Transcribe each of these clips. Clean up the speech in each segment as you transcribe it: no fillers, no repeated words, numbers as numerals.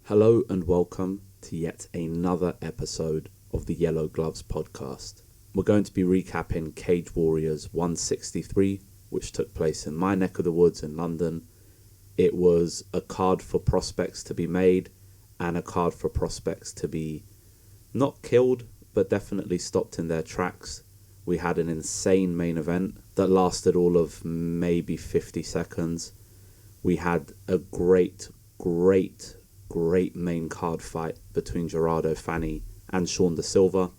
Hello and welcome to yet another episode of the Yellow Gloves podcast. We're going to be recapping Cage Warriors 163, which took place in my neck of the woods in London. It was a card for prospects to be made and a card for prospects to be not killed, but definitely stopped in their tracks. We had an insane main event that lasted all of maybe 50 seconds. We had a great main card fight between Gerardo, Fanny and Shawn Silva,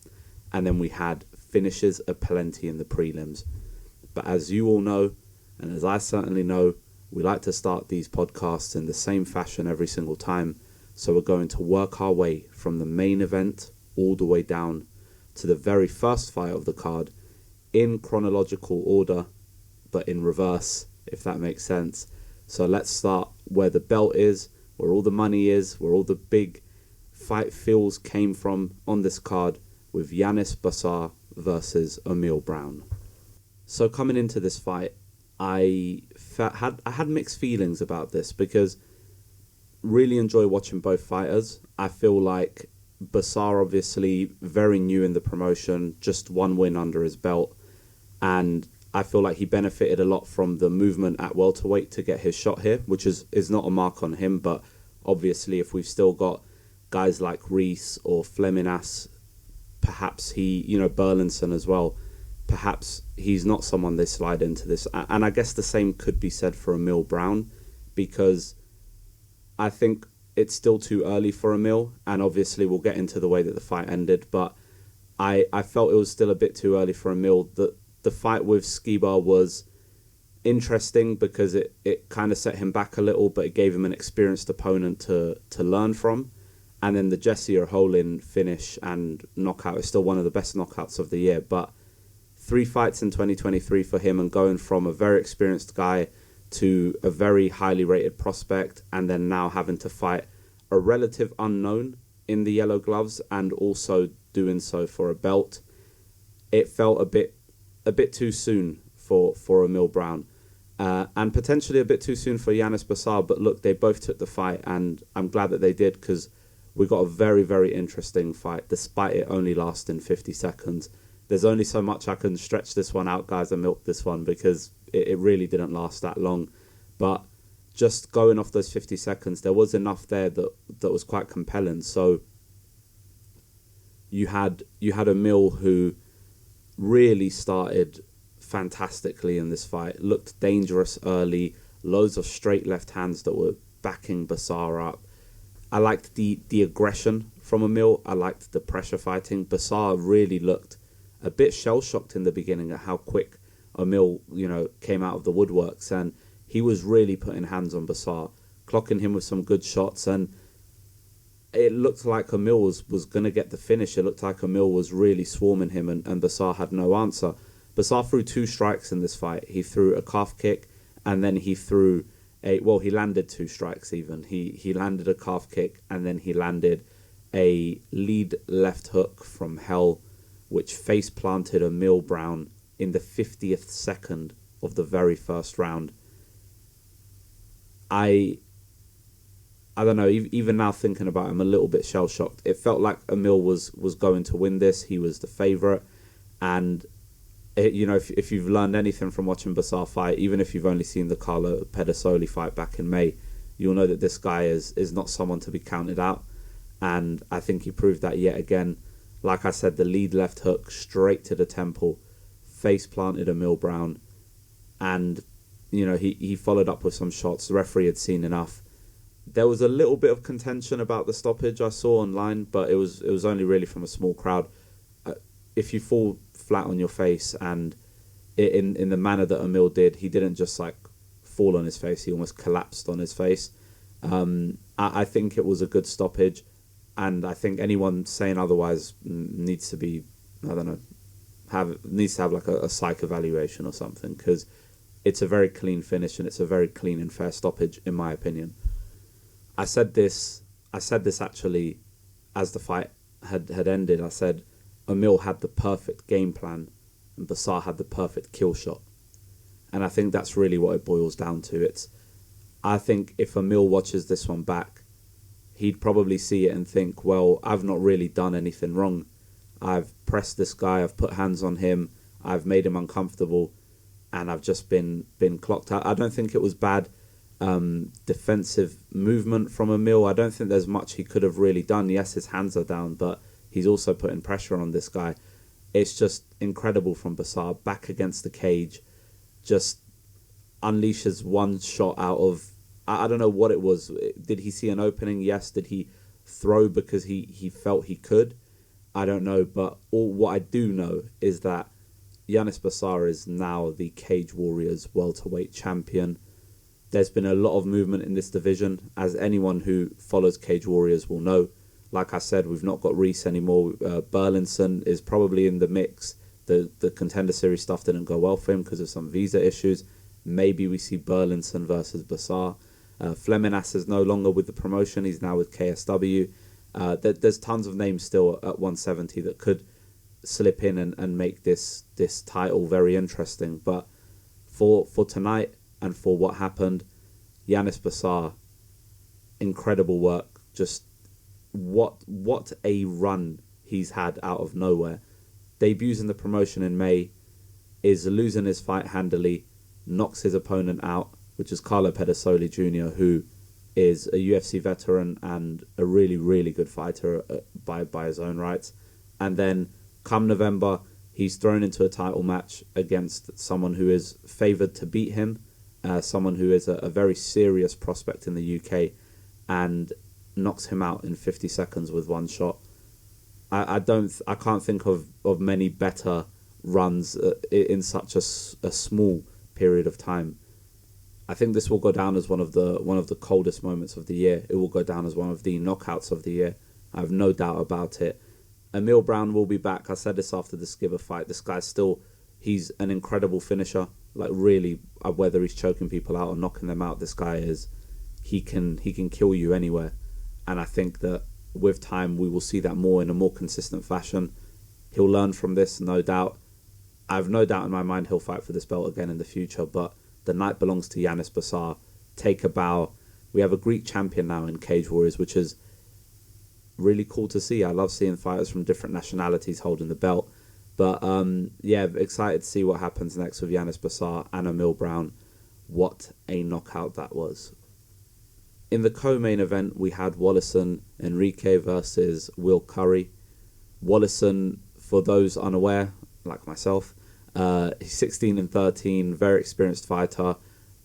and then we had finishes aplenty in the prelims. But as you all know, and as I certainly know, we like to start these podcasts in the same fashion every single time, so we're going to work our way from the main event all the way down to the very first fight of the card in chronological order, but in reverse, if that makes sense. So let's start where the belt is, where all the money is, where all the big fight feels came from on this card, with Giannis Bachar versus Omiel Brown. So coming into this fight, I had mixed feelings about this because really enjoy watching both fighters. I feel like Bachar, obviously very new in the promotion, just one win under his belt, and I feel like he benefited a lot from the movement at welterweight to get his shot here, which is not a mark on him, but obviously if we've still got guys like Reese or Fleminas, perhaps Burlinson as well, perhaps he's not someone they slide into this. And I guess the same could be said for Omiel Brown, because I think it's still too early for Omiel, and obviously we'll get into the way that the fight ended, but I felt it was still a bit too early for Omiel. The fight with Skiba was interesting because it kind of set him back a little, but it gave him an experienced opponent to learn from. And then the Jesse Holin finish and knockout is still one of the best knockouts of the year. But 3 fights in 2023 for him, and going from a very experienced guy to a very highly rated prospect, and then now having to fight a relative unknown in the Yellow Gloves and also doing so for a belt, it felt a bit too soon for Omiel Brown, and potentially a bit too soon for Giannis Bachar. But look, they both took the fight, and I'm glad that they did, because we got a very, very interesting fight, despite it only lasting 50 seconds. There's only so much I can stretch this one out, guys, and milk this one, because it really didn't last that long. But just going off those 50 seconds, there was enough there that was quite compelling. So you had Omiel who really started fantastically in this fight, looked dangerous early, loads of straight left hands that were backing Bachar up. I liked the aggression from Omiel. I liked the pressure fighting. Bachar really looked a bit shell-shocked in the beginning at how quick Omiel, came out of the woodworks, and he was really putting hands on Bachar, clocking him with some good shots, and it looked like Omiel was going to get the finish. It looked like Omiel was really swarming him, and Bachar had no answer. Bachar threw 2 strikes in this fight. He threw a calf kick, and then he threw he landed 2 strikes even. He landed a calf kick, and then he landed a lead left hook from Hell, which face planted Omiel Brown in the 50th second of the very first round. I don't know, even now thinking about it, I'm a little bit shell-shocked. It felt like Omiel was going to win this. He was the favourite. And, if you've learned anything from watching Bachar fight, even if you've only seen the Carlo Pedasoli fight back in May, you'll know that this guy is not someone to be counted out. And I think he proved that yet again. Like I said, the lead left hook straight to the temple, face planted Omiel Brown. And, he followed up with some shots. The referee had seen enough. There was a little bit of contention about the stoppage I saw online, but it was only really from a small crowd. If you fall flat on your face, and in the manner that Omiel did, he didn't just fall on his face, he almost collapsed on his face. I think it was a good stoppage, and I think anyone saying otherwise needs to be, needs to have a psych evaluation or something, because it's a very clean finish and it's a very clean and fair stoppage, in my opinion. I said this actually as the fight had ended. I said Omiel had the perfect game plan and Bachar had the perfect kill shot. And I think that's really what it boils down to. I think if Omiel watches this one back, he'd probably see it and think, well, I've not really done anything wrong. I've pressed this guy, I've put hands on him, I've made him uncomfortable, and I've just been clocked out. I don't think it was bad defensive movement from Omiel. I don't think there's much he could have really done. Yes, his hands are down, but he's also putting pressure on this guy. It's just incredible from Bachar, back against the cage, just unleashes one shot out of, I don't know what it was. Did he see an opening? Yes. Did he throw because he felt he could? I don't know, but what I do know is that Giannis Bachar is now the Cage Warriors welterweight champion. There's been a lot of movement in this division, as anyone who follows Cage Warriors will know. Like I said, we've not got Reese anymore. Burlinson is probably in the mix. The Contender Series stuff didn't go well for him because of some visa issues. Maybe we see Burlinson versus Bachar. Fleminas is no longer with the promotion. He's now with KSW. There's tons of names still at 170 that could slip in and make this title very interesting. But for tonight and for what happened, Giannis Bachar, incredible work. Just what a run he's had out of nowhere. Debuts in the promotion in May, is losing his fight handily, knocks his opponent out, which is Carlo Pedasoli Jr., who is a UFC veteran and a really, really good fighter by his own rights. And then come November, he's thrown into a title match against someone who is favoured to beat him, someone who is a very serious prospect in the UK, and knocks him out in 50 seconds with one shot. I can't think of many better runs in such a small period of time. I think this will go down as one of the coldest moments of the year. It will go down as one of the knockouts of the year. I have no doubt about it. Omiel Brown will be back. I said this after the Skiver fight. This guy's he's an incredible finisher. Like, really, whether he's choking people out or knocking them out, this guy he can kill you anywhere. And I think that with time we will see that more in a more consistent fashion. He'll learn from this, no doubt. I have no doubt in my mind he'll fight for this belt again in the future, but the night belongs to Giannis Bachar. Take a bow. We have a Greek champion now in Cage Warriors, which is really cool to see. I love seeing fighters from different nationalities holding the belt. But yeah, excited to see what happens next with Giannis Bachar and Omiel Brown. What a knockout that was. In the co-main event, we had Wallison Enrique versus Will Currie. Wallison, for those unaware, like myself, he's 16-13, very experienced fighter.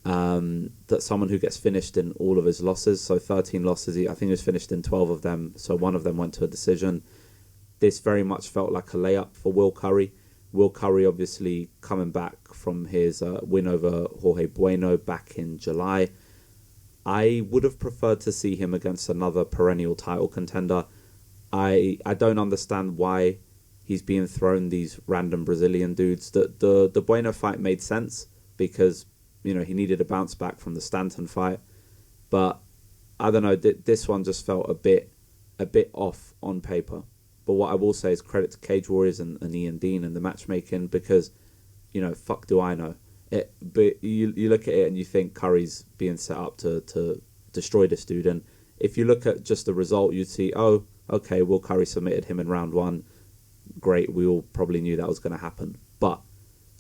That's someone who gets finished in all of his losses. So 13 losses, I think he was finished in 12 of them. So one of them went to a decision. This very much felt like a layup for Will Currie. Will Currie obviously coming back from his win over Jorge Bueno back in July. I would have preferred to see him against another perennial title contender. I don't understand why he's being thrown these random Brazilian dudes. The Bueno fight made sense because, you know, he needed a bounce back from the Stanton fight. But I don't know, this one just felt a bit off on paper. But what I will say is credit to Cage Warriors and Ian Dean and the matchmaking, because, you know, fuck do I know. But you look at it and you think Curry's being set up to destroy this dude. And if you look at just the result, you'd see, oh, okay, Will Currie submitted him in round one. Great, we all probably knew that was going to happen. But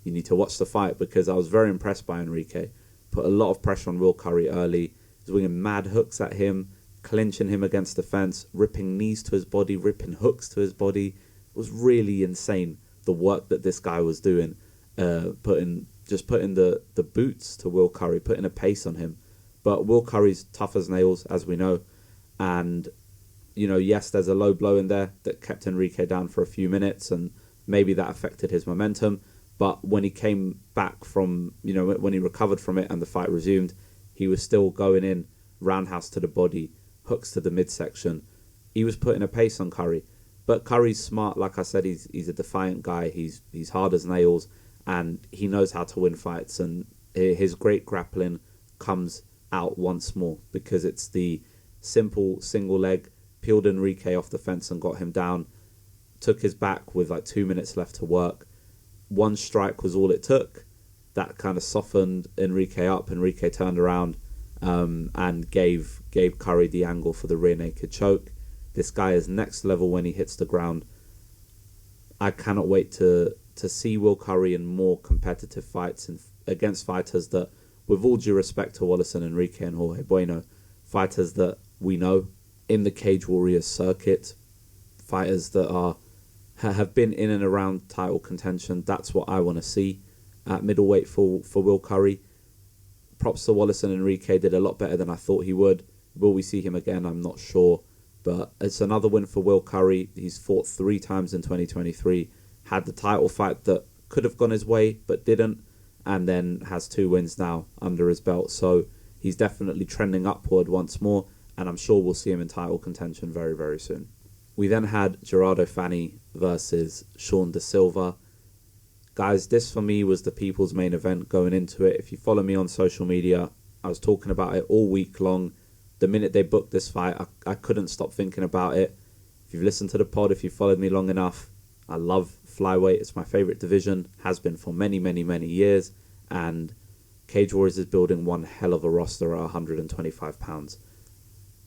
you need to watch the fight, because I was very impressed by Enrique. Put a lot of pressure on Will Currie early. He was winging mad hooks at him, clinching him against the fence, ripping knees to his body, ripping hooks to his body. It was really insane, the work that this guy was doing, putting the boots to Will Currie, putting a pace on him. But Will Currie's tough as nails, as we know. And, you know, yes, there's a low blow in there that kept Enrique down for a few minutes, and maybe that affected his momentum. But when he came back from, you know, when he recovered from it and the fight resumed, he was still going in, roundhouse to the body, hooks to the midsection. He was putting a pace on Currie. But Curry's smart, like I said, he's a defiant guy. He's hard as nails, and he knows how to win fights. And his great grappling comes out once more, because it's the simple single leg, peeled Enrique off the fence and got him down, took his back with like 2 minutes left to work. One strike was all it took. That kind of softened Enrique up. Enrique turned around and gave Currie the angle for the rear naked choke. This guy is next level when he hits the ground. I cannot wait to see Will Currie in more competitive fights and against fighters that, with all due respect to Wallace and Enrique and Jorge Bueno, fighters that we know in the Cage Warriors circuit, fighters that have been in and around title contention. That's what I want to see at middleweight for Will Currie. Props to Wallace and Enrique, did a lot better than I thought he would. Will we see him again? I'm not sure. But it's another win for Will Currie. He's fought 3 times in 2023. Had the title fight that could have gone his way, but didn't. And then has 2 wins now under his belt. So he's definitely trending upward once more. And I'm sure we'll see him in title contention very, very soon. We then had Gerardo Fanny versus Shawn Silva. Guys, this for me was the people's main event going into it. If you follow me on social media, I was talking about it all week long. The minute they booked this fight, I couldn't stop thinking about it. If you've listened to the pod, if you've followed me long enough, I love flyweight. It's my favourite division, has been for many, many, many years. And Cage Warriors is building one hell of a roster at 125 pounds.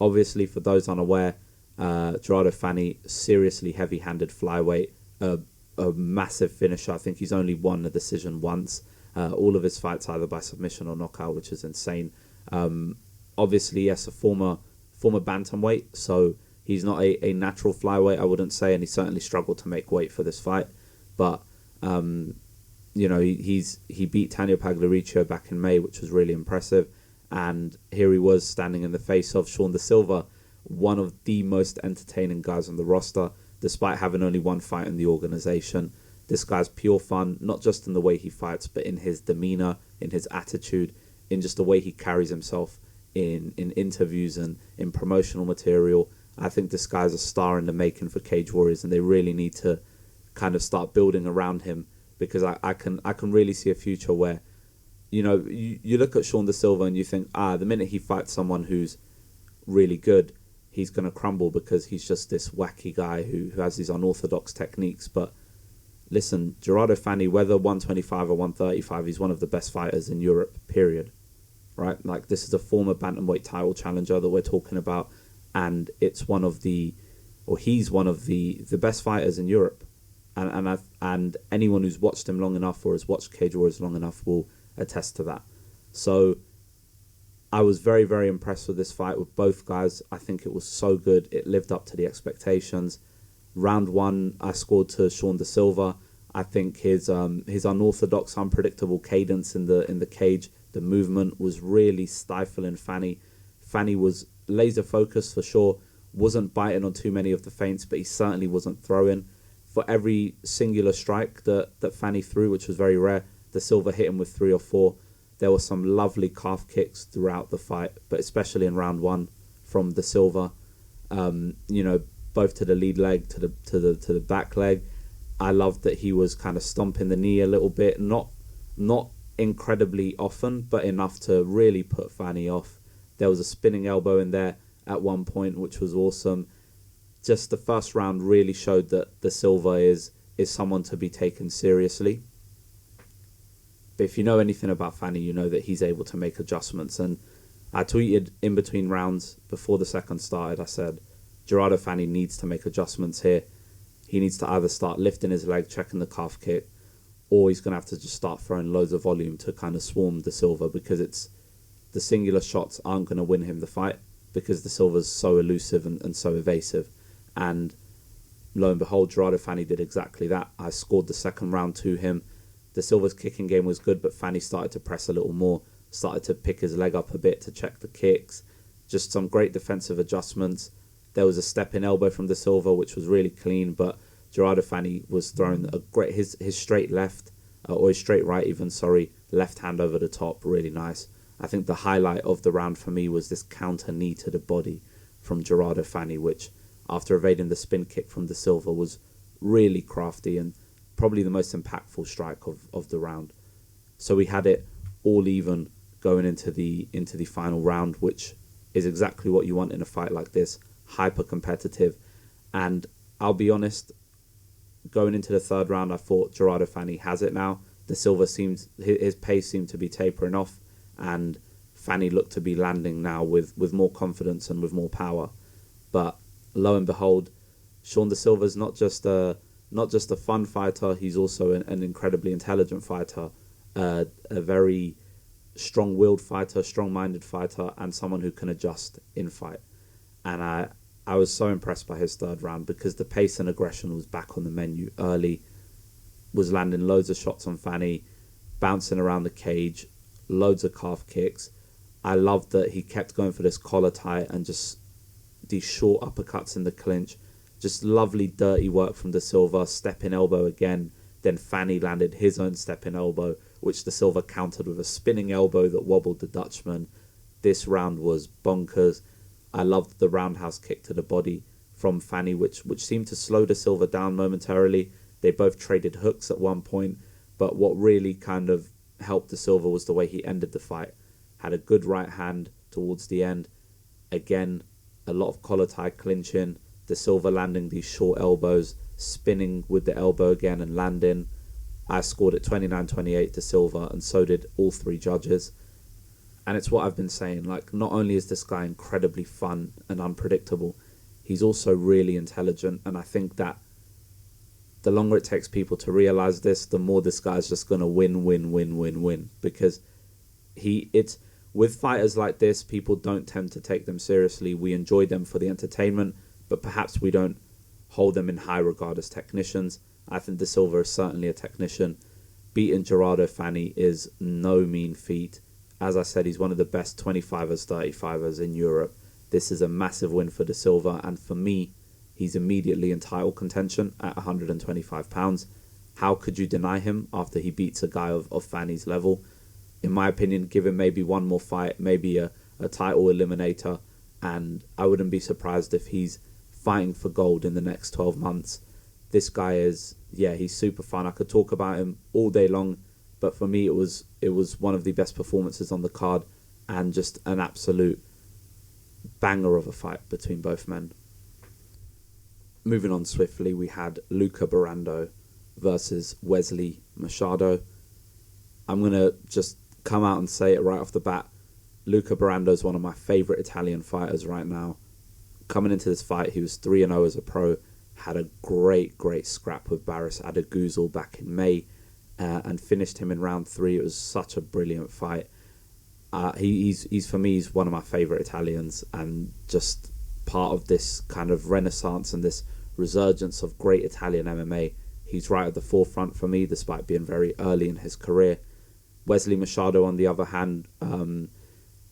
Obviously, for those unaware, Gerardo Fanny, seriously heavy-handed flyweight, a massive finisher. I think he's only won a decision once. All of his fights either by submission or knockout, which is insane. Obviously, yes, a former bantamweight, so he's not a natural flyweight, I wouldn't say, and he certainly struggled to make weight for this fight. But you know, he beat Tanya Pagliarico back in May, which was really impressive. And here he was standing in the face of Shawn Silva, one of the most entertaining guys on the roster, despite having only one fight in the organization. This guy's pure fun, not just in the way he fights, but in his demeanor, in his attitude, in just the way he carries himself in interviews and in promotional material. I think this guy's a star in the making for Cage Warriors, and they really need to kind of start building around him, because I can really see a future where, you know, you look at Shawn Silva and you think, the minute he fights someone who's really good, he's going to crumble because he's just this wacky guy who has these unorthodox techniques. But listen, Gerardo Fanny, whether 125 or 135, he's one of the best fighters in Europe, period. Right? Like, this is a former bantamweight title challenger that we're talking about, and he's one of the best fighters in Europe. And anyone who's watched him long enough or has watched Cage Warriors long enough will attest to that. So I was very, very impressed with this fight with both guys. I think it was so good. It lived up to the expectations. Round 1, I scored to Shawn Silva. I think his unorthodox, unpredictable cadence in the cage, the movement was really stifling Fanny. Fanny was laser focused for sure. Wasn't biting on too many of the feints, but he certainly wasn't throwing. For every singular strike that Fanny threw, which was very rare, the Silva hit him with 3 or 4. There were some lovely calf kicks throughout the fight, but especially in round 1 from the Silva. You know, both to the lead leg, to the back leg. I loved that he was kind of stomping the knee a little bit, not incredibly often, but enough to really put Fanny off. There was a spinning elbow in there at one point, which was awesome. Just the first round really showed that the Silva is someone to be taken seriously. But if you know anything about Fanny, you know that he's able to make adjustments. And I tweeted in between rounds before the second started, I said, Gerardo Fanny needs to make adjustments here. He needs to either start lifting his leg, checking the calf kick, or he's going to have to just start throwing loads of volume to kind of swarm the Silva, because the singular shots aren't going to win him the fight, because the Silva's so elusive and so evasive. And lo and behold, Gerardo Fanny did exactly that. I scored the second round to him. The Silva's kicking game was good, but Fanny started to press a little more, started to pick his leg up a bit to check the kicks. Just some great defensive adjustments. There was a step-in elbow from the Silva, which was really clean, but Gerardo Fanny was throwing a great his straight left, or his straight right even, left hand over the top, really nice. I think the highlight of the round for me was this counter knee to the body from Gerardo Fanny, which, after evading the spin kick from the Silva, was really crafty and probably the most impactful strike of the round. So we had it all even going into the final round, which is exactly what you want in a fight like this, hyper competitive. And I'll be honest, going into the third round, I thought Gerardo Fanny has it now. The Silva his pace seemed to be tapering off, and Fanny looked to be landing now with more confidence and with more power. But lo and behold, Shawn da Silva's not just a fun fighter, he's also an incredibly intelligent fighter, a very strong-willed fighter, strong-minded fighter, and someone who can adjust in fight. And I was so impressed by his third round because the pace and aggression was back on the menu early, was landing loads of shots on Fanny, bouncing around the cage, loads of calf kicks. I loved that he kept going for this collar tie and just these short uppercuts in the clinch. Just lovely dirty work from da Silva, stepping elbow again. Then Fanny landed his own stepping elbow, which da Silva countered with a spinning elbow that wobbled the Dutchman. This round was bonkers. I loved the roundhouse kick to the body from Fanny, which seemed to slow da Silva down momentarily. They both traded hooks at one point, but what really kind of helped da Silva was the way he ended the fight. Had a good right hand towards the end. Again, a lot of collar tie clinching. Da Silva landing these short elbows, spinning with the elbow again and landing. I scored it 29-28 to Silva, and so did all three judges. And it's what I've been saying, like, not only is this guy incredibly fun and unpredictable, he's also really intelligent, and I think that the longer it takes people to realise this, the more this guy's just going to win, because it's with fighters like this, people don't tend to take them seriously. We enjoy them for the entertainment, but perhaps we don't hold them in high regard as technicians. I think da Silva is certainly a technician. Beating Gerardo Fanny is no mean feat. As I said, he's one of the best 25ers, 35ers in Europe. This is a massive win for da Silva, and for me, he's immediately in title contention at 125 pounds. How could you deny him after he beats a guy of Fanny's level? In my opinion, give him maybe one more fight, maybe a title eliminator, and I wouldn't be surprised if he's fighting for gold in the next 12 months. This guy is, he's super fun. I could talk about him all day long, but for me it was one of the best performances on the card, and just an absolute banger of a fight between both men. Moving on swiftly, we had Luca Borando versus Wesley Machado. I'm going to just come out and say it right off the bat. Luca Borando is one of my favourite Italian fighters right now. Coming into this fight, he was 3-0 as a pro, had a great scrap with Baris Adeguzul back in May, and finished him in round 3. It was such a brilliant fight. He's for me, he's one of my favourite Italians, and just part of this kind of renaissance and this resurgence of great Italian MMA. He's right at the forefront for me, despite being very early in his career. Wesley Machado, on the other hand,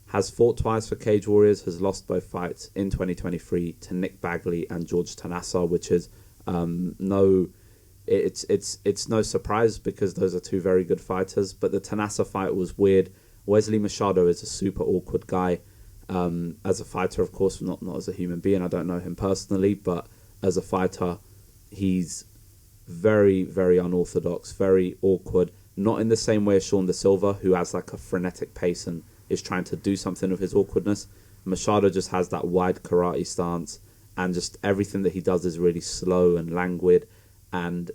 has fought twice for Cage Warriors, has lost both fights in 2023 to Nick Bagley and George Tanassa, which is it's no surprise because those are two very good fighters. But the Tanassa fight was weird. Wesley Machado is a super awkward guy. As a fighter, of course, not as a human being. I don't know him personally, but as a fighter, he's very, very unorthodox, very awkward. Not in the same way as Shawn da Silva, who has like a frenetic pace and is trying to do something with his awkwardness. Machado just has that wide karate stance, and just everything that he does is really slow and languid. And,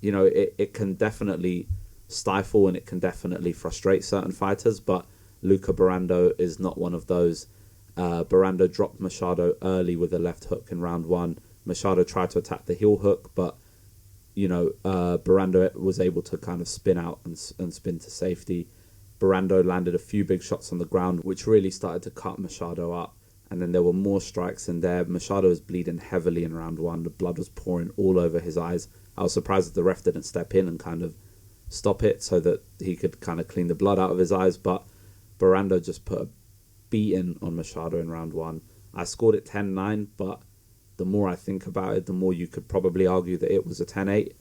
you know, it can definitely stifle and it can definitely frustrate certain fighters, but Luca Borando is not one of those. Borando dropped Machado early with a left hook in round 1. Machado tried to attack the heel hook, but, you know, Borando was able to kind of spin out and spin to safety. Borando landed a few big shots on the ground, which really started to cut Machado up. And then there were more strikes in there. Machado was bleeding heavily in round 1. The blood was pouring all over his eyes. I was surprised that the ref didn't step in and kind of stop it so that he could kind of clean the blood out of his eyes. But Borando just put a beating on Machado in round 1. I scored it 10-9, but the more I think about it, the more you could probably argue that it was a 10-8.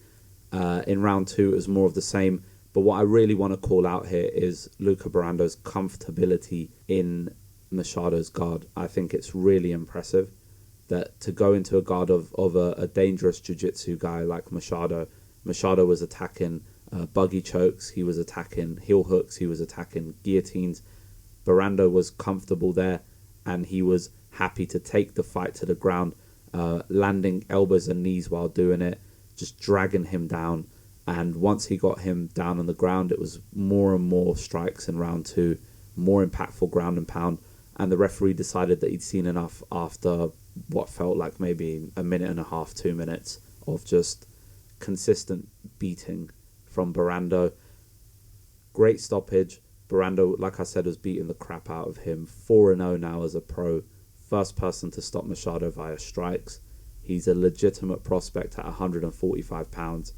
In round 2, it was more of the same. But what I really want to call out here is Luca Borando's comfortability in Machado's guard. I think it's really impressive that to go into a guard of a dangerous jiu-jitsu guy like Machado. Machado was attacking buggy chokes, he was attacking heel hooks, he was attacking guillotines. Borando was comfortable there, and he was happy to take the fight to the ground, landing elbows and knees while doing it, just dragging him down. And once he got him down on the ground, it was more and more strikes in round 2, more impactful ground and pound. And the referee decided that he'd seen enough after what felt like maybe a minute and a half, 2 minutes of just consistent beating from Borando. Great stoppage. Borando, like I said, was beating the crap out of him. 4-0 now as a pro. First person to stop Machado via strikes. He's a legitimate prospect at 145 pounds.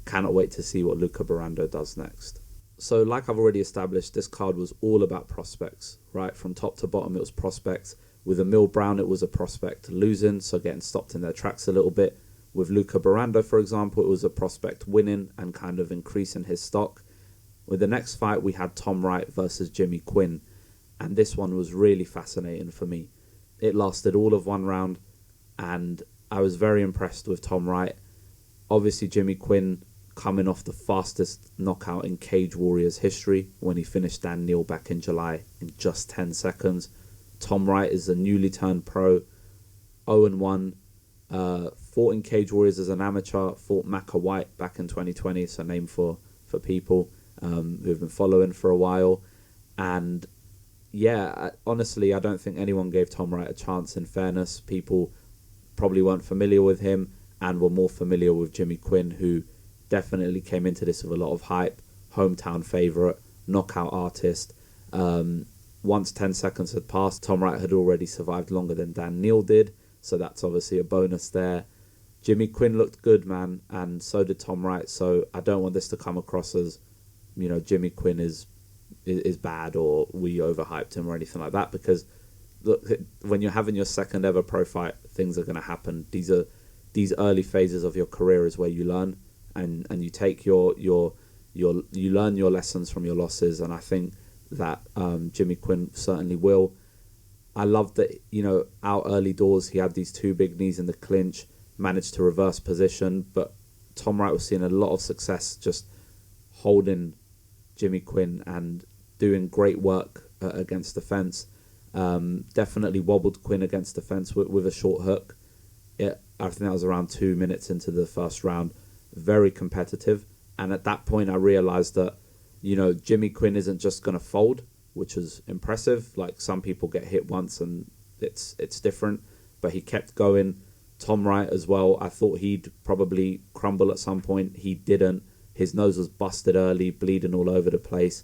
Cannot wait to see what Luca Borando does next. So like I've already established, this card was all about prospects, right? From top to bottom, it was prospects. With Omiel Brown, it was a prospect losing, so getting stopped in their tracks a little bit. With Luca Borando, for example, it was a prospect winning and kind of increasing his stock. With the next fight, we had Tom Wright versus Jimmy Quinn, and this one was really fascinating for me. It lasted all of one round, and I was very impressed with Tom Wright. Obviously, Jimmy Quinn coming off the fastest knockout in Cage Warriors history when he finished Dan Neal back in July in just 10 seconds. Tom Wright is a newly turned pro, 0-1, fought in Cage Warriors as an amateur, fought Macca White back in 2020, so name for people who've been following for a while. And yeah, honestly, I don't think anyone gave Tom Wright a chance. In fairness, people probably weren't familiar with him and were more familiar with Jimmy Quinn, who definitely came into this with a lot of hype, hometown favourite, knockout artist. Once 10 seconds had passed, Tom Wright had already survived longer than Dan Neal did, so that's obviously a bonus there. Jimmy Quinn looked good, man, and so did Tom Wright, so I don't want this to come across as, you know, Jimmy Quinn is bad or we overhyped him or anything like that, because look, when you're having your second ever pro fight, things are going to happen. These early phases of your career is where you learn, and you take you learn your lessons from your losses, and I think that Jimmy Quinn certainly will. I love that, you know, out early doors he had these two big knees in the clinch, managed to reverse position, but Tom Wright was seeing a lot of success just holding Jimmy Quinn and doing great work against the fence. Definitely wobbled Quinn against the fence with a short hook. I think that was around 2 minutes into the first round. Very competitive, and at that point I realized that, you know, Jimmy Quinn isn't just going to fold, which was impressive. Like, some people get hit once and it's different, but he kept going. Tom Wright as well, I thought he'd probably crumble at some point. He didn't. His nose was busted early, bleeding all over the place.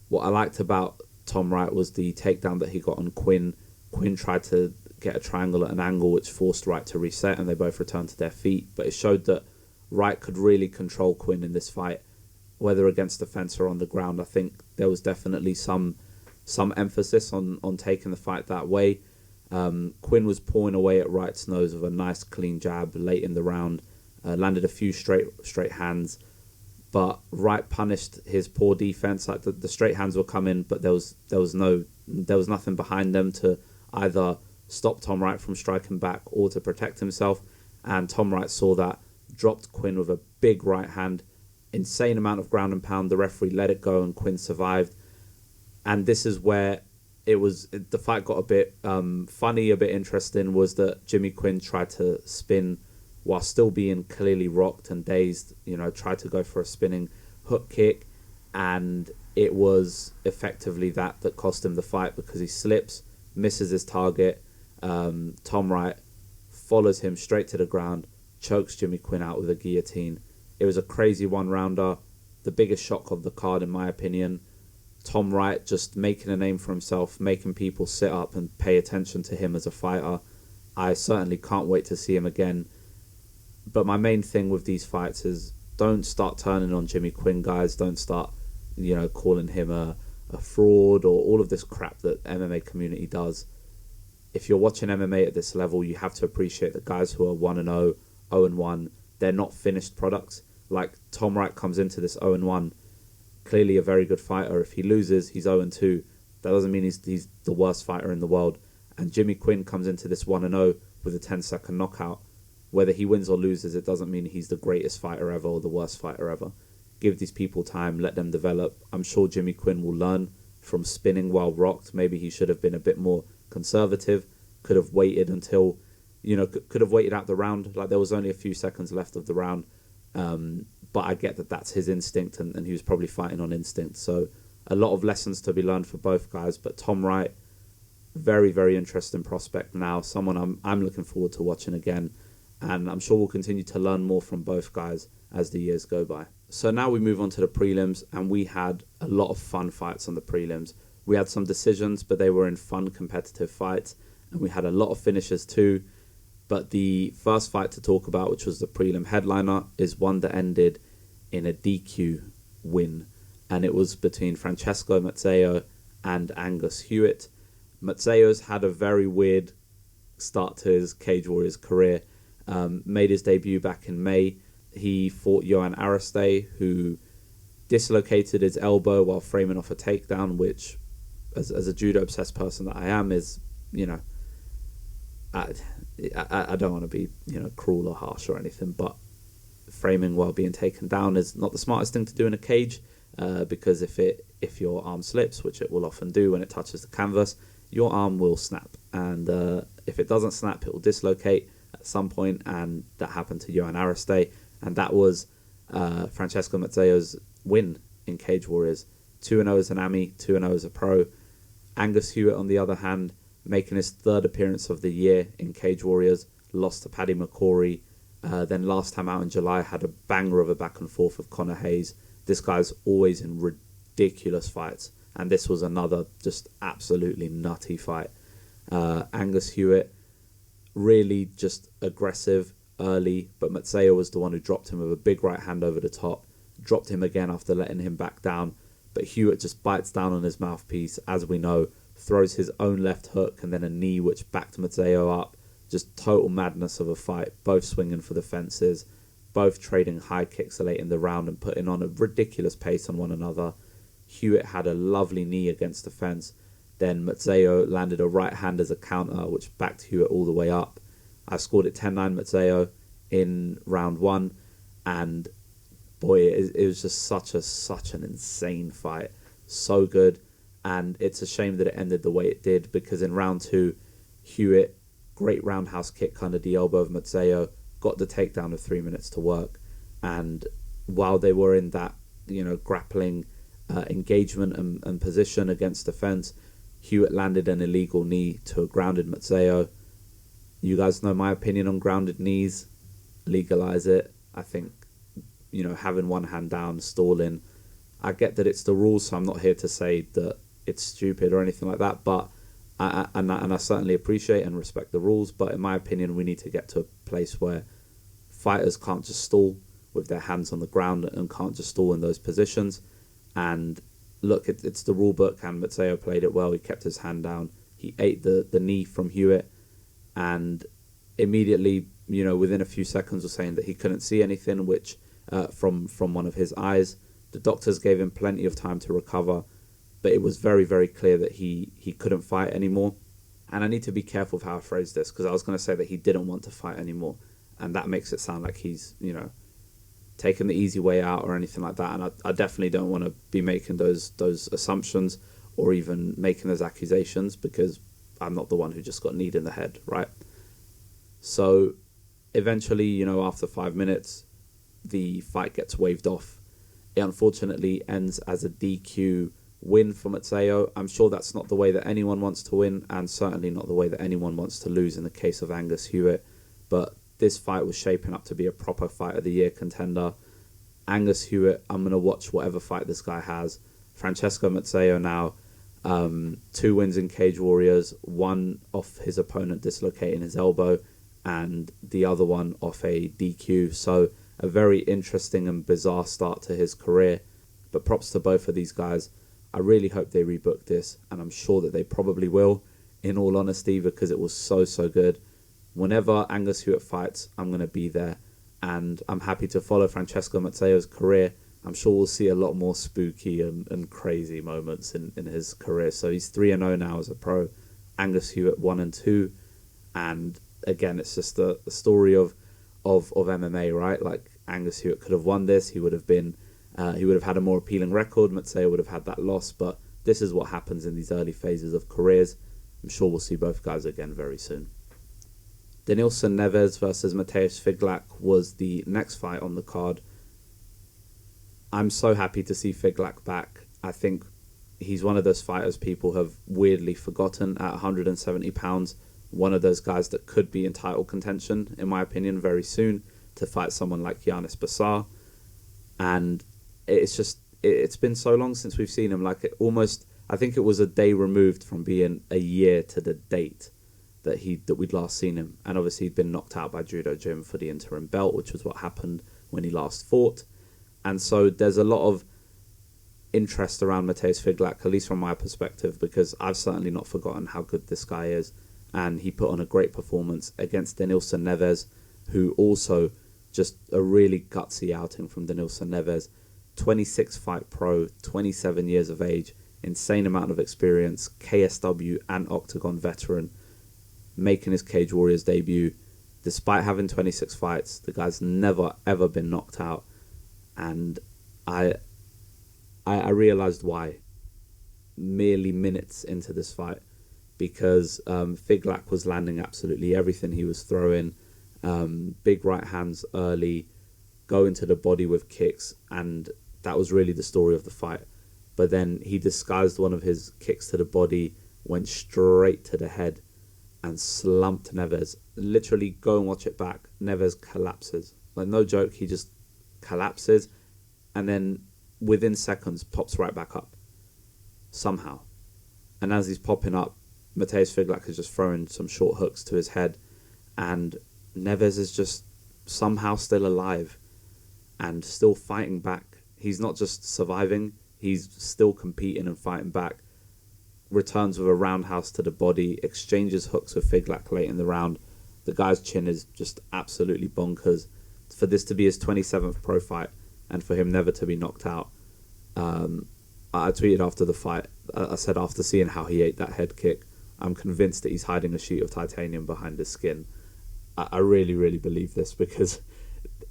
What I liked about Tom Wright was the takedown that he got on Quinn. Quinn tried to get a triangle at an angle, which forced Wright to reset, and they both returned to their feet. But it showed that Wright could really control Quinn in this fight, whether against the fence or on the ground. I think there was definitely some emphasis on taking the fight that way. Quinn was pawing away at Wright's nose with a nice clean jab late in the round, landed a few straight hands, but Wright punished his poor defense. Like, the straight hands were coming, but there was nothing behind them to either stop Tom Wright from striking back or to protect himself. And Tom Wright saw that, dropped Quinn with a big right hand, insane amount of ground and pound. The referee let it go and Quinn survived. And this is where the fight got a bit funny, a bit interesting, was that Jimmy Quinn tried to spin while still being clearly rocked and dazed, you know, tried to go for a spinning hook kick, and it was effectively that cost him the fight, because he slips, misses his target. Tom Wright follows him straight to the ground, chokes Jimmy Quinn out with a guillotine. It was a crazy one-rounder, the biggest shock of the card in my opinion. Tom Wright just making a name for himself, making people sit up and pay attention to him as a fighter. I certainly can't wait to see him again. But my main thing with these fights is, don't start turning on Jimmy Quinn, guys. Don't start, you know, calling him a fraud or all of this crap that MMA community does. If you're watching MMA at this level, you have to appreciate that guys who are 1-0, 0-1, they're not finished products. Like, Tom Wright comes into this 0-1, clearly a very good fighter. If he loses, he's 0-2. That doesn't mean he's the worst fighter in the world. And Jimmy Quinn comes into this 1-0 with a 10-second knockout. Whether he wins or loses, it doesn't mean he's the greatest fighter ever or the worst fighter ever. Give these people time, let them develop. I'm sure Jimmy Quinn will learn from spinning while rocked. Maybe he should have been a bit more conservative, could have waited until, you know, could have waited out the round. Like, there was only a few seconds left of the round. But I get that that's his instinct, and he was probably fighting on instinct. So a lot of lessons to be learned for both guys. But Tom Wright, very, very interesting prospect now. Someone I'm looking forward to watching again. And I'm sure we'll continue to learn more from both guys as the years go by. So now we move on to the prelims, and we had a lot of fun fights on the prelims. We had some decisions, but they were in fun, competitive fights. And we had a lot of finishes too. But the first fight to talk about, which was the prelim headliner, is one that ended in a DQ win. And it was between Francesco Mazzeo and Angus Hewitt. Mazzeo's had a very weird start to his Cage Warriors career. Made his debut back in May. He fought Johan Ariste, who dislocated his elbow while framing off a takedown, which, as a judo-obsessed person that I am, is, I don't want to be, cruel or harsh or anything, but framing while being taken down is not the smartest thing to do in a cage, because if your arm slips, which it will often do when it touches the canvas, your arm will snap, and if it doesn't snap, it will dislocate at some point, and that happened to Johan Ariste, and that was Francesco Mazzeo's win in Cage Warriors. 2-0 as an AMI, 2-0 as a pro. Angus Hewitt, on the other hand, making his third appearance of the year in Cage Warriors, lost to Paddy McCrory. Then last time out in July, had a banger of a back and forth with Conor Hayes. This guy's always in ridiculous fights, and this was another just absolutely nutty fight. Angus Hewitt, really just aggressive early, but Mazzeo was the one who dropped him with a big right hand over the top, dropped him again after letting him back down, but Hewitt just bites down on his mouthpiece, as we know, throws his own left hook and then a knee which backed Mazzeo up. Just total madness of a fight, both swinging for the fences, both trading high kicks late in the round and putting on a ridiculous pace on one another. Hewitt had a lovely knee against the fence, then Mazzeo landed a right hand as a counter which backed Hewitt all the way up. I scored it 10-9 Mazzeo in round one, and boy, it was just such an insane fight. So good, and it's a shame that it ended the way it did, because in round two, Hewitt, great roundhouse kick under the elbow of Mazzeo, got the takedown with 3 minutes to work, and while they were in that grappling engagement and position against the fence, Hewitt landed an illegal knee to a grounded Mazzeo. You guys know my opinion on grounded knees. Legalize it. I think, having one hand down, stalling, I get that it's the rules, so I'm not here to say that it's stupid or anything like that, but I certainly appreciate and respect the rules, but in my opinion, we need to get to a place where fighters can't just stall with their hands on the ground and can't just stall in those positions. And look, it's the rule book, and Mazzeo played it well. He kept his hand down. He ate the knee from Hewitt, and immediately, within a few seconds, was saying that he couldn't see anything, which from one of his eyes. The doctors gave him plenty of time to recover, but it was very, very clear that he couldn't fight anymore. And I need to be careful of how I phrase this, because I was going to say that he didn't want to fight anymore, and that makes it sound like he's, taking the easy way out or anything like that. And I definitely don't want to be making those assumptions or even making those accusations, because I'm not the one who just got kneed in the head, right? So eventually, after 5 minutes, the fight gets waved off. It unfortunately ends as a DQ win for Mazzeo. I'm sure that's not the way that anyone wants to win, and certainly not the way that anyone wants to lose in the case of Angus Hewitt. But this fight was shaping up to be a proper fight of the year contender. Angus Hewitt, I'm going to watch whatever fight this guy has. Francesco Mazzeo now, 2 wins in Cage Warriors, one off his opponent dislocating his elbow, and the other one off a DQ. So a very interesting and bizarre start to his career. But props to both of these guys. I really hope they rebook this, and I'm sure that they probably will, in all honesty, because it was so good. Whenever Angus Hewitt fights, I'm going to be there, and I'm happy to follow Francesco Mazzeo's career. I'm sure we'll see a lot more spooky and crazy moments in his career. So he's 3-0 now as a pro. Angus Hewitt 1-2, and again, it's just the story of MMA, right? Like, Angus Hewitt could have won this. He would have had a more appealing record. Mazzeo would have had that loss, but this is what happens in these early phases of careers. I'm sure we'll see both guys again very soon. Denilson Neves versus Mateusz Figlak was the next fight on the card. I'm so happy to see Figlak back. I think he's one of those fighters people have weirdly forgotten at 170 pounds. One of those guys that could be in title contention, in my opinion, very soon to fight someone like Giannis Bachar. And it's been so long since we've seen him. Like, I think it was a day removed from being a year to the date that we'd last seen him. And obviously he'd been knocked out by Judo Jim for the interim belt, which was what happened when he last fought. And so there's a lot of interest around Mateusz Figlak, at least from my perspective, because I've certainly not forgotten how good this guy is. And he put on a great performance against Denilson Neves, who also just a really gutsy outing from Denilson Neves. 26 fight pro, 27 years of age, insane amount of experience, KSW and Octagon veteran, making his Cage Warriors debut. Despite having 26 fights, the guy's never ever been knocked out. And I realised why merely minutes into this fight, because Figlak was landing absolutely everything he was throwing. Big right hands early, go into the body with kicks, and that was really the story of the fight. But then he disguised one of his kicks to the body, went straight to the head, and slumped Neves. Literally, go and watch it back. Neves collapses. Like, no joke, he just collapses, and then within seconds pops right back up somehow. And as he's popping up, Mateusz Figlak is just throwing some short hooks to his head, and Neves is just somehow still alive and still fighting back. He's not just surviving, he's still competing and fighting back. Returns with a roundhouse to the body, exchanges hooks with Figlak late in the round. The guy's chin is just absolutely bonkers. For this to be his 27th pro fight and for him never to be knocked out, I tweeted after the fight, I said, after seeing how he ate that head kick, I'm convinced that he's hiding a sheet of titanium behind his skin. I really, really believe this, because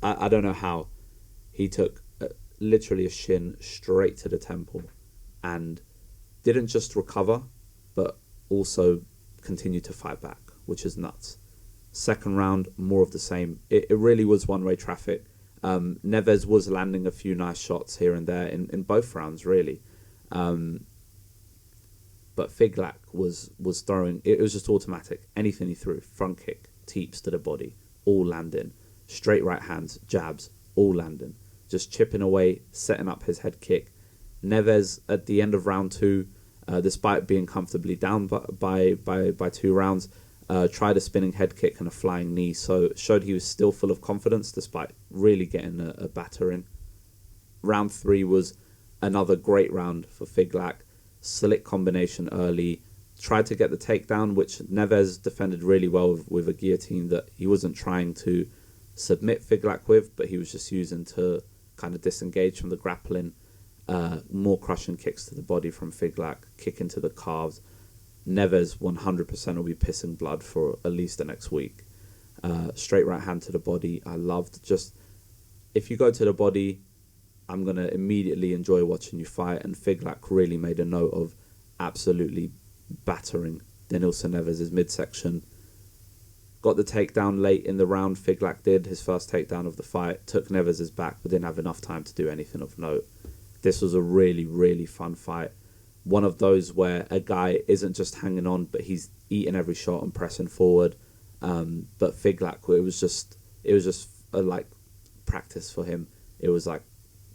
I don't know how. He took literally a shin straight to the temple and didn't just recover, but also continued to fight back, which is nuts. Second round, more of the same. It really was one-way traffic. Neves was landing a few nice shots here and there in both rounds, really. But Figlak was throwing, it was just automatic. Anything he threw, front kick, teeps to the body, all landing. Straight right hands, jabs, all landing. Just chipping away, setting up his head kick. Neves, at the end of round 2, despite being comfortably down by 2 rounds, tried a spinning head kick and a flying knee, so showed he was still full of confidence despite really getting a battering. Round 3 was another great round for Figlak. Slick combination early, tried to get the takedown, which Neves defended really well with a guillotine that he wasn't trying to submit Figlak with, but he was just using to kind of disengage from the grappling. More crushing kicks to the body from Figlak, kick into the calves. Neves 100% will be pissing blood for at least the next week. Straight right hand to the body, I loved. Just, if you go to the body, I'm going to immediately enjoy watching you fight, and Figlak really made a note of absolutely battering Denilson Neves' midsection. Got the takedown late in the round, Figlak did, his first takedown of the fight, took Neves' back, but didn't have enough time to do anything of note. This was a really, really fun fight. One of those where a guy isn't just hanging on, but he's eating every shot and pressing forward. But Figlak, it was just like practice for him. It was like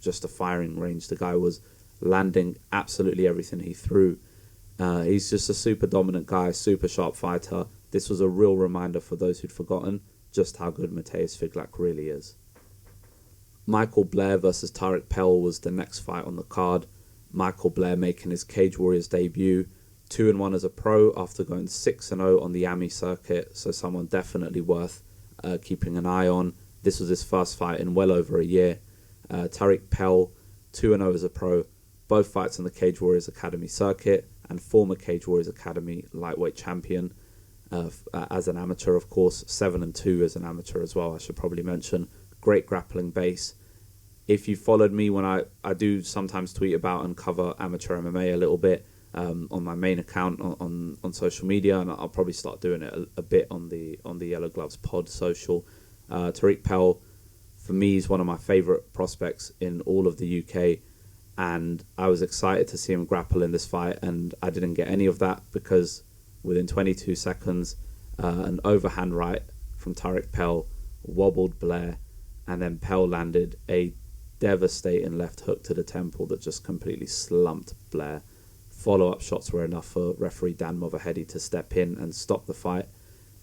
just a firing range. The guy was landing absolutely everything he threw. He's just a super dominant guy, super sharp fighter. This was a real reminder for those who'd forgotten just how good Mateusz Figlak really is. Michael Blair versus Tariq Pell was the next fight on the card. Michael Blair making his Cage Warriors debut, 2-1 as a pro after going 6-0 on the AMI circuit, so someone definitely worth keeping an eye on. This was his first fight in well over a year. Tariq Pell, 2-0 as a pro, both fights on the Cage Warriors Academy circuit, and former Cage Warriors Academy lightweight champion as an amateur, of course. 7-2 as an amateur as well, I should probably mention. Great grappling base. If you followed me when I do sometimes tweet about and cover amateur MMA a little bit on my main account on social media, and I'll probably start doing it a bit on the Yellow Gloves pod social. Tariq Pell, for me, is one of my favourite prospects in all of the UK, and I was excited to see him grapple in this fight, and I didn't get any of that because within 22 seconds, an overhand right from Tariq Pell wobbled Blair, and then Pell landed a devastating left hook to the temple that just completely slumped Blair. Follow-up shots were enough for referee Dan Motherheady to step in and stop the fight.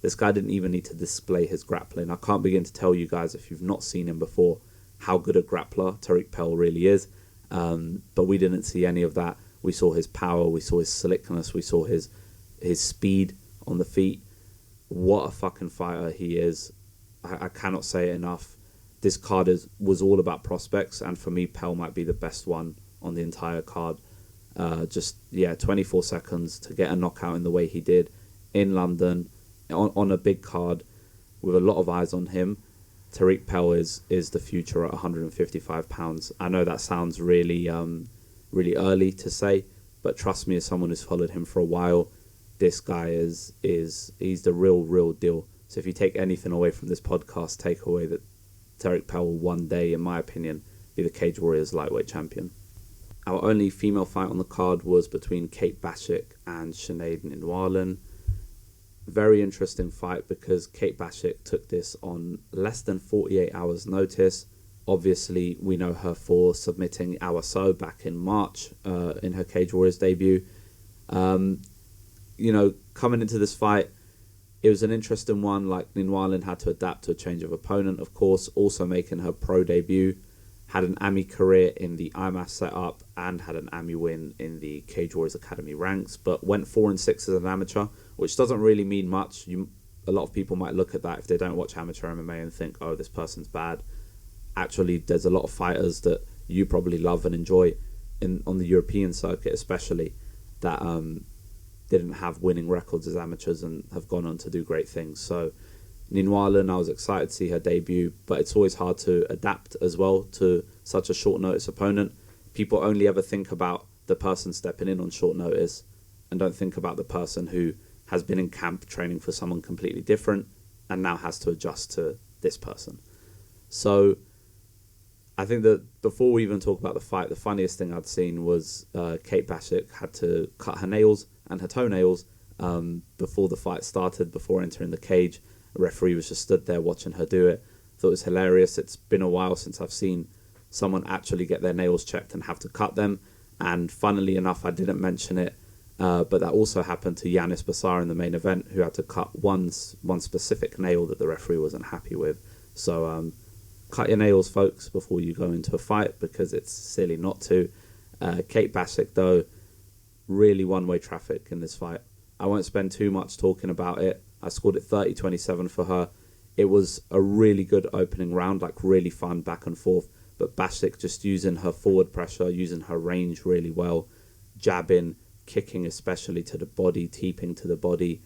This guy didn't even need to display his grappling. I can't begin to tell you guys, if you've not seen him before, how good a grappler Tariq Pell really is. But we didn't see any of that. We saw his power, we saw his slickness, we saw his speed on the feet. What a fucking fighter he is. I cannot say it enough. This card was all about prospects, and for me, Pell might be the best one on the entire card. 24 seconds to get a knockout in the way he did in London, on a big card, with a lot of eyes on him. Tariq Pell is the future at 155 pounds. I know that sounds really early to say, but trust me, as someone who's followed him for a while, this guy he's the real deal. So if you take anything away from this podcast, take away that Tariq Pell will one day, in my opinion, be the Cage Warriors lightweight champion. Our only female fight on the card was between Kate Bashik and Sinead Ninwallen. Very interesting fight because Kate Bashik took this on less than 48 hours notice. Obviously, we know her for submitting Awaso back in March in her Cage Warriors debut. Coming into this fight, it was an interesting one. Like, Ninwallen had to adapt to a change of opponent, of course, also making her pro debut. Had an AMI career in the IMAS setup and had an AMI win in the Cage Warriors Academy ranks, but went 4-6 as an amateur, which doesn't really mean much. A lot of people might look at that if they don't watch amateur MMA and think, oh, this person's bad. Actually, there's a lot of fighters that you probably love and enjoy on the European circuit especially, that didn't have winning records as amateurs and have gone on to do great things. So Ninwallen, I was excited to see her debut, but it's always hard to adapt as well to such a short notice opponent. People only ever think about the person stepping in on short notice and don't think about the person who has been in camp training for someone completely different and now has to adjust to this person. So I think that before we even talk about the fight, the funniest thing I'd seen was Kate Bashik had to cut her nails and her toenails before the fight started, before entering the cage. A referee was just stood there watching her do it. Thought it was hilarious. It's been a while since I've seen someone actually get their nails checked and have to cut them. And funnily enough, I didn't mention it, but that also happened to Giannis Bachar in the main event, who had to cut one specific nail that the referee wasn't happy with. So cut your nails, folks, before you go into a fight, because it's silly not to. Kate Bashik, though, really one-way traffic in this fight. I won't spend too much talking about it. I scored it 30-27 for her. It was a really good opening round, like really fun back and forth. But Bashik just using her forward pressure, using her range really well, jabbing, kicking especially to the body, teeping to the body,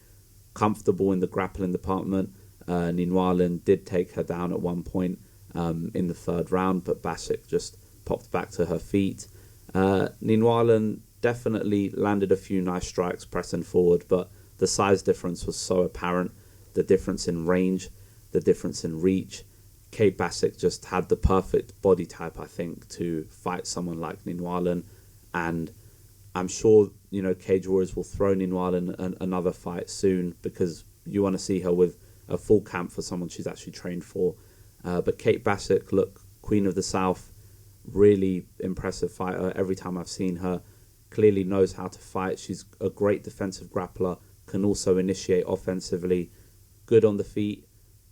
comfortable in the grappling department. Ninwallen did take her down at one point in the third round, but Bashik just popped back to her feet. Ninwallen definitely landed a few nice strikes pressing forward, but the size difference was so apparent. The difference in range, the difference in reach. Kate Bashik just had the perfect body type, I think, to fight someone like Ninwallen. And I'm sure, Cage Warriors will throw Ninwallen another fight soon, because you want to see her with a full camp for someone she's actually trained for. But Kate Bashik, look, Queen of the South, really impressive fighter. Every time I've seen her, clearly knows how to fight. She's a great defensive grappler, can also initiate offensively, good on the feet,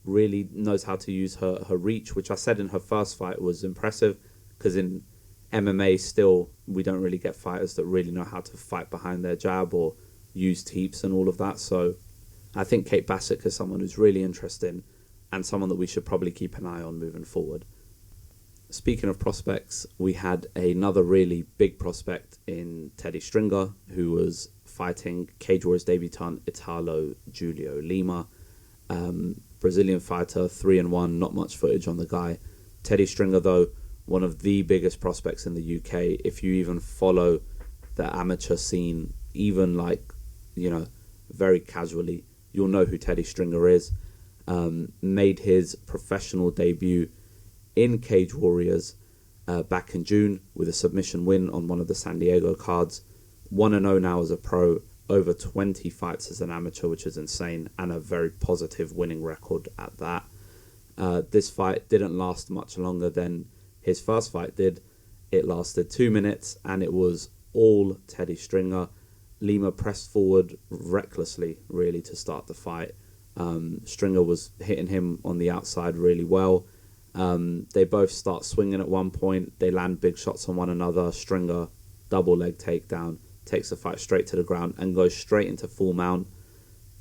really knows how to use her reach, which I said in her first fight was impressive, because in MMA still we don't really get fighters that really know how to fight behind their jab or use teeps and all of that. So I think Kate Bashik is someone who's really interesting and someone that we should probably keep an eye on moving forward. Speaking of prospects, we had another really big prospect in Teddy Stringer, who was fighting Cage Warriors debutant Italo Julio Lima. Brazilian fighter, 3-1, not much footage on the guy. Teddy Stringer, though, one of the biggest prospects in the UK. If you even follow the amateur scene, even very casually, you'll know who Teddy Stringer is. Made his professional debut in Cage Warriors back in June with a submission win on one of the San Diego cards. 1-0 now as a pro, over 20 fights as an amateur, which is insane, and a very positive winning record at that. This fight didn't last much longer than his first fight did. It lasted 2 minutes, and it was all Teddy Stringer. Lima pressed forward recklessly, really, to start the fight. Stringer was hitting him on the outside really well. They both start swinging at one point. They land big shots on one another. Stringer, double leg takedown, takes the fight straight to the ground and goes straight into full mount.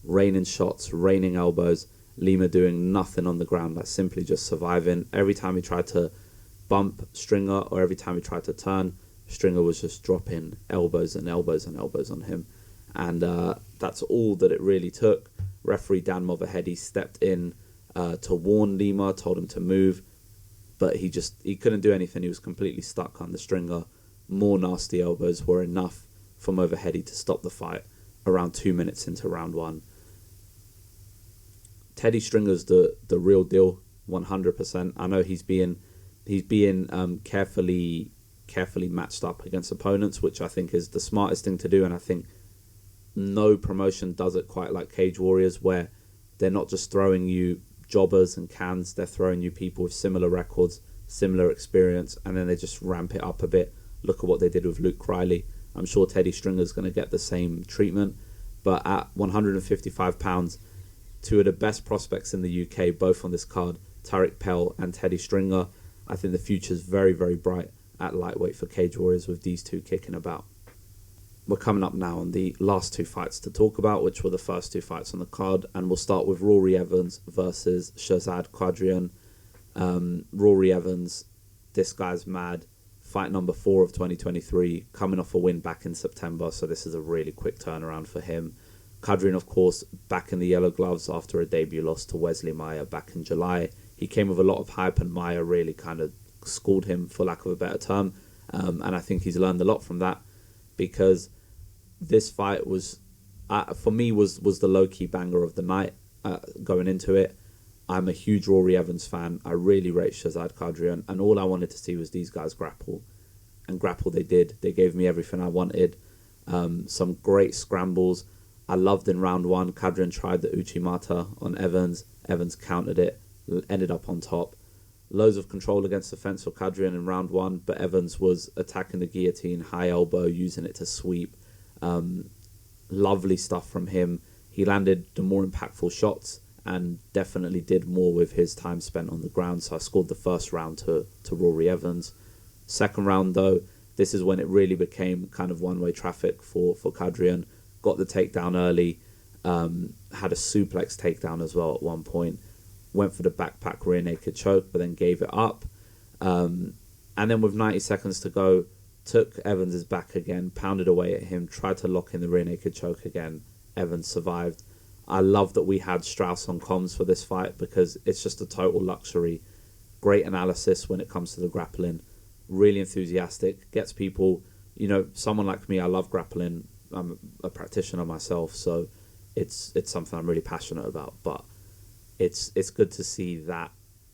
Raining shots, raining elbows. Lima doing nothing on the ground, like simply just surviving. Every time he tried to bump Stringer or every time he tried to turn, Stringer was just dropping elbows and elbows and elbows on him. And that's all that it really took. Referee Dan Movaheady stepped in to warn Lima, told him to move, but he couldn't do anything. He was completely stuck on the Stringer. More nasty elbows were enough for Movaheady to stop the fight around 2 minutes into round one. Teddy Stringer's the real deal, 100%. I know he's being carefully matched up against opponents, which I think is the smartest thing to do, and I think no promotion does it quite like Cage Warriors, where they're not just throwing you jobbers and cans, they're throwing you people with similar records, similar experience, and then they just ramp it up a bit. Look at what they did with Luke Riley. I'm sure Teddy Stringer's going to get the same treatment, but at 155 pounds, two of the best prospects in the UK, both on this card, Tariq Pell and Teddy Stringer. I think the future's very, very bright at lightweight for Cage Warriors with these two kicking about. We're coming up now on the last two fights to talk about, which were the first two fights on the card, and we'll start with Rory Evans versus Shahzad Qadrian. Rory Evans, this guy's mad. Fight number 4 of 2023, coming off a win back in September, so this is a really quick turnaround for him. Qadrian, of course, back in the yellow gloves after a debut loss to Wesley Meyer back in July. He came with a lot of hype, and Meyer really kind of schooled him, for lack of a better term, and I think he's learned a lot from that, because this fight was, for me, was the low-key banger of the night going into it. I'm a huge Rory Evans fan. I really rate Shahzad Qadrian, and all I wanted to see was these guys grapple. And grapple they did. They gave me everything I wanted. Some great scrambles. I loved in round 1, Qadrian tried the Uchimata on Evans. Evans countered it, ended up on top. Loads of control against the fence for Qadrian in round 1, but Evans was attacking the guillotine, high elbow, using it to sweep. Lovely stuff from him. He landed the more impactful shots and definitely did more with his time spent on the ground. So I scored the first round to Rory Evans. Second round, though, this is when it really became kind of one-way traffic for Qadrian. Got the takedown early, had a suplex takedown as well at one point. Went for the backpack rear naked choke, but then gave it up. And then with 90 seconds to go, took Evans' back again, pounded away at him, tried to lock in the rear naked choke again. Evans survived. I love that we had Strauss on comms for this fight, because it's just a total luxury. Great analysis when it comes to the grappling. Really enthusiastic. Gets people, someone like me, I love grappling. I'm a practitioner myself, so it's something I'm really passionate about. But it's good to see that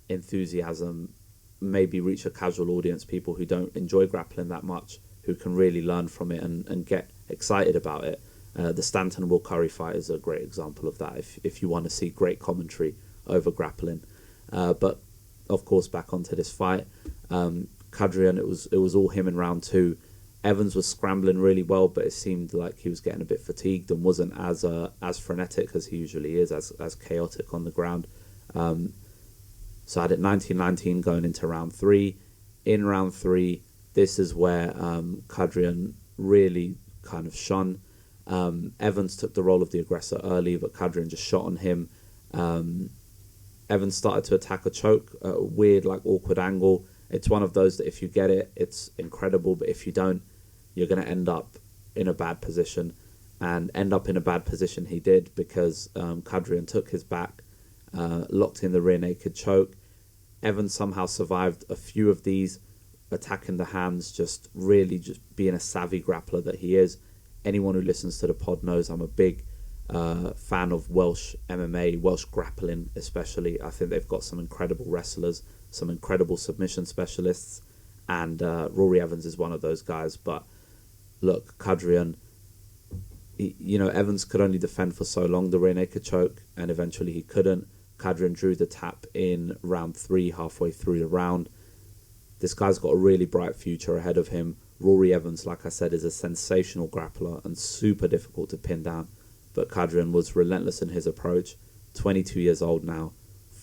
enthusiasm maybe reach a casual audience, people who don't enjoy grappling that much, who can really learn from it and get excited about it. The Stanton Will Currie fight is a great example of that, if you want to see great commentary over grappling. But of course, back onto this fight, Qadrian, it was all him in round 2. Evans was scrambling really well, but it seemed like he was getting a bit fatigued and wasn't as frenetic as he usually is, as chaotic on the ground. So I had it 19-19 going into round 3. In round 3, this is where Qadrian really kind of shone. Evans took the role of the aggressor early, but Qadrian just shot on him. Evans started to attack a choke, a weird, awkward angle. It's one of those that if you get it, it's incredible, but if you don't, you're going to end up in a bad position. And end up in a bad position he did, because Qadrian took his back, locked in the rear naked choke. Evans somehow survived a few of these, attacking the hands, just being a savvy grappler that he is. Anyone who listens to the pod knows I'm a big fan of Welsh MMA, Welsh grappling especially. I think they've got some incredible wrestlers, some incredible submission specialists, and Rory Evans is one of those guys. But look, Kadrian, Evans could only defend for so long the rear naked choke, and eventually he couldn't. Kadrian drew the tap in round 3, halfway through the round. This guy's got a really bright future ahead of him. Rory Evans, like I said, is a sensational grappler and super difficult to pin down. But Kadrian was relentless in his approach. 22 years old now,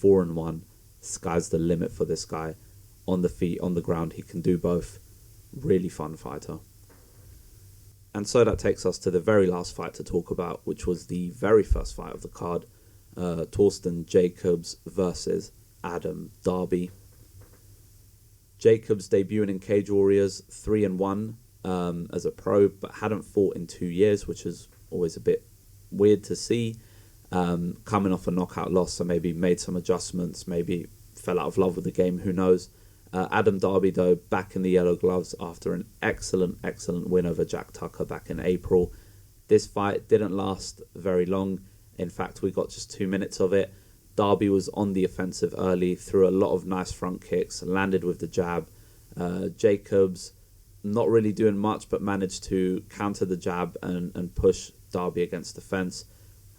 4-1. Sky's the limit for this guy. On the feet, on the ground, he can do both. Really fun fighter. And so that takes us to the very last fight to talk about, which was the very first fight of the card. Torsten Jacobs versus Adam Darby. Jacobs debuting in Cage Warriors, 3-1 as a pro, but hadn't fought in 2 years, which is always a bit weird to see. Coming off a knockout loss, so maybe made some adjustments, maybe fell out of love with the game, who knows. Adam Darby, though, back in the yellow gloves after an excellent win over Jack Tucker back in April. This fight didn't last very long. In fact, we got just 2 minutes of it. Darby was on the offensive early, threw a lot of nice front kicks, landed with the jab. Jacobs not really doing much, but managed to counter the jab and push Darby against the fence.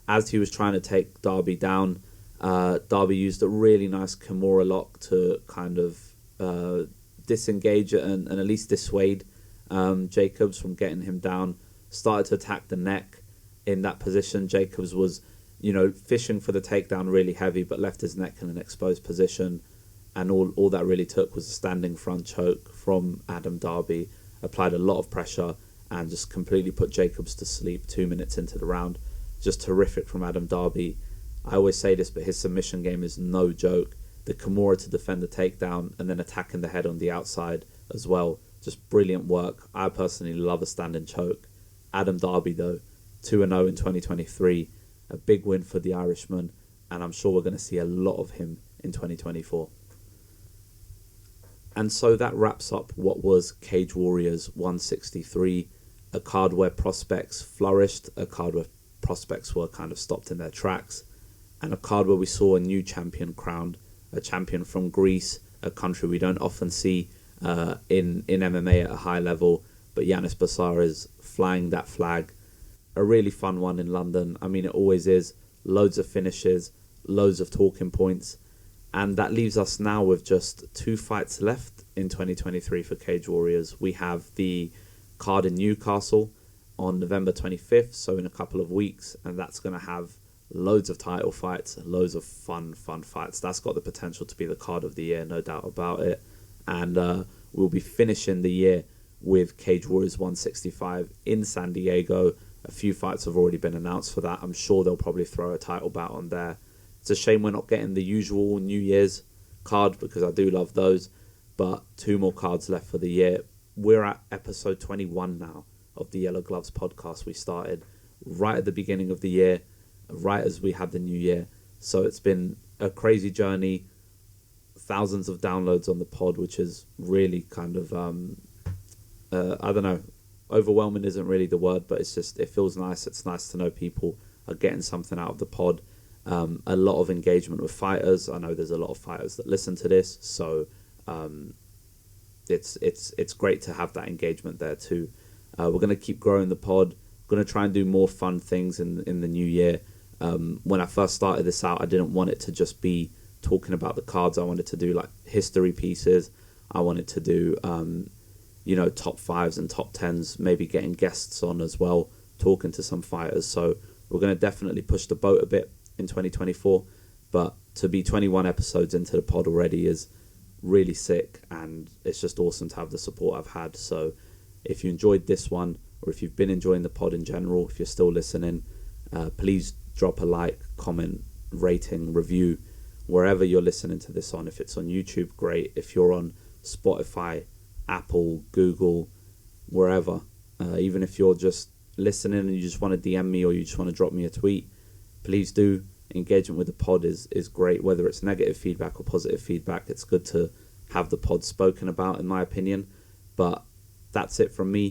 As he was trying to take Darby down, Darby used a really nice Kimura lock to kind of disengage it and at least dissuade Jacobs from getting him down. Started to attack the neck. In that position, Jacobs was fishing for the takedown really heavy, but left his neck in an exposed position. And all that really took was a standing front choke from Adam Darby. Applied a lot of pressure and just completely put Jacobs to sleep 2 minutes into the round. Just terrific from Adam Darby. I always say this, but his submission game is no joke. The Kimura to defend the takedown and then attacking the head on the outside as well. Just brilliant work. I personally love a standing choke. Adam Darby, though, 2-0 in 2023. A big win for the Irishman, and I'm sure we're going to see a lot of him in 2024. And so that wraps up what was Cage Warriors 163, a card where prospects flourished, a card where prospects were kind of stopped in their tracks, and a card where we saw a new champion crowned, a champion from Greece, a country we don't often see in MMA at a high level, but Giannis Bachar is flying that flag. A really fun one in London. I mean, it always is. Loads of finishes, loads of talking points. And that leaves us now with just 2 fights left in 2023 for Cage Warriors. We have the card in Newcastle on November 25th, so in a couple of weeks. And that's going to have loads of title fights, loads of fun fights. That's got the potential to be the card of the year, no doubt about it. And we'll be finishing the year with Cage Warriors 165 in San Diego. A few fights have already been announced for that. I'm sure they'll probably throw a title bout on there. It's a shame we're not getting the usual New Year's card because I do love those. But 2 more cards left for the year. We're at episode 21 now of the Yellow Gloves podcast. We started right at the beginning of the year, right as we had the new year. So it's been a crazy journey. Thousands of downloads on the pod, which is really kind of, I don't know, overwhelming isn't really the word, but it's just, it feels nice. It's nice to know people are getting something out of the pod. A lot of engagement with fighters. I know there's a lot of fighters that listen to this, so it's great to have that engagement there too. We're going to keep growing the pod. We're going to try and do more fun things in the new year. When I first started this out, I didn't want it to just be talking about the cards. I wanted to do like history pieces. I wanted to do top 5s and top 10s, maybe getting guests on as well, talking to some fighters. So we're going to definitely push the boat a bit in 2024, but to be 21 episodes into the pod already is really sick, and it's just awesome to have the support I've had. So if you enjoyed this one, or if you've been enjoying the pod in general, if you're still listening, please drop a like, comment, rating, review, wherever you're listening to this on. If it's on YouTube, great. If you're on Spotify, Apple, Google, wherever, even if you're just listening and you just want to DM me or you just want to drop me a tweet, please do. Engagement with the pod is great, whether it's negative feedback or positive feedback. It's good to have the pod spoken about, in my opinion. But that's it from me.